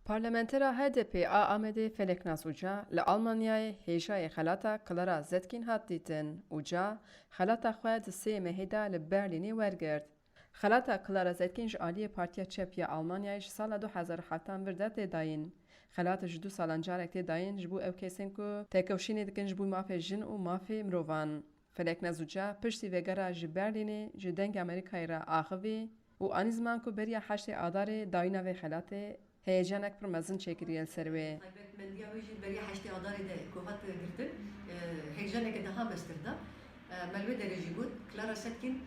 Parlamentera HDP a Amedê Feleknas Uca li Almanyayê hêjayê xelata Clara Zetkin hat dîtin. Uca xelata xwe di sê mehê de li Berlînê wergirt. Xelata Clara Zetkin ji aliyê Partiya Çep ya Almanyayê ji sala 2007 vir de têdayîn. Xelata ji 2 salan carek têdayîn ji bo ew kesên ku têkewşînê dikin ji bo mafê jin û mafê mirovan. Feleknas Uca piştî vegera ji Berlînê ji dengê Amerîkayê re axivî û anî ziman ku beriya 8 Adarê dayîna vê xelatê heyecanek pir mezin çêkiriye li ser wê. Taybetmendiya wê jî beriya 8 Adarê de ku hat girtin heyecaneke daha mestir da melwê derê jî got Clara Zetkin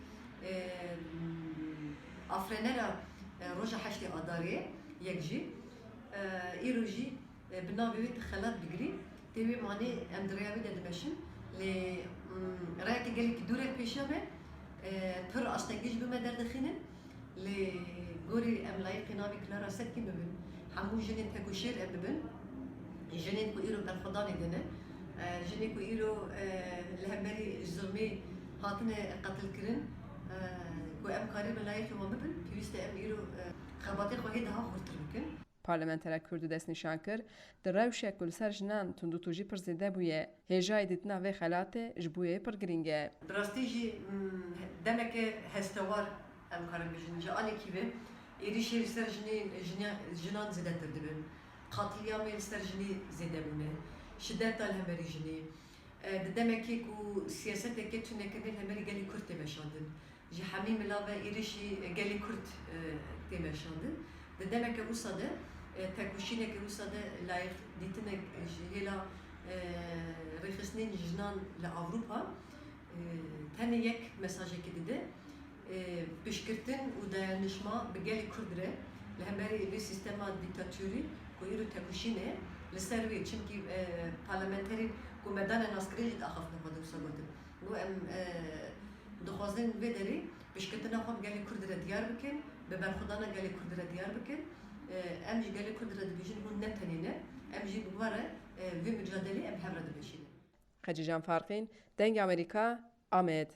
afrenera roja 8 Adarê yek jî îro jî bi navê wê xelat bigirî tê wê manê em di rêya wê de dimeşin lê rayekê gelekî dûrek pêşiya me pir astengîj bi me derdixînin lê gorî em layıqê navê Clara Zetkin bibin hemû jinên tekûşêr em bibin jinên ku îro berxwedanê dine jinê ku îro li hemberî zilmê hatine qetilkirin ku em karî bi layıqê wan bibin pêwîst e em îro xebatê xwe hê daha xurtir bikin. Parlamentera Kurdî destnîşan kir di rewşek ku li ser jinan tundû jî pir zêde bûye. Hêjayê dîtina vê xelatê ji bo yê pir giring e. Bi rastî jî demeke hestewar em karin bijin ji alekî ve êrişê li ser jinan zêdetir dibin. Qatilyamê li ser jinê zêde bûne. Şiddeta li hemerî jinê. Di demekê ku siyaseteke tunekirin li hemerî gelê Kurd tê meşandin. Ji hemî milave êrişî gelê Kurd tê meşandin. Di demeke wisa de tekûşîneke wisa de layık dîtinek ji hêla rêxistinên jinan li Avrupa tenê yek mesajekê dide piştgirtin û dayanışma bi gelê Kurd re li hemberî vê sîstema dîktatûrî ku îro tekûşîne li ser wê çimkî parlamenterên ku medana naskirê jî daxaftin xwe wisa gotin. Nû em dixwazin vê derê piştgirtina xwe bi gelê Kurd re diyar bikin, bi berxwedana gelê Kurd re diyar bikin. Em ji gelê Kurd re dibêjin hûn ne tenê ne, em jî bi we re vê mücadelê em hev re dibeşînin. Xecî Can Farqîn, Dengê Amerîka, Amed.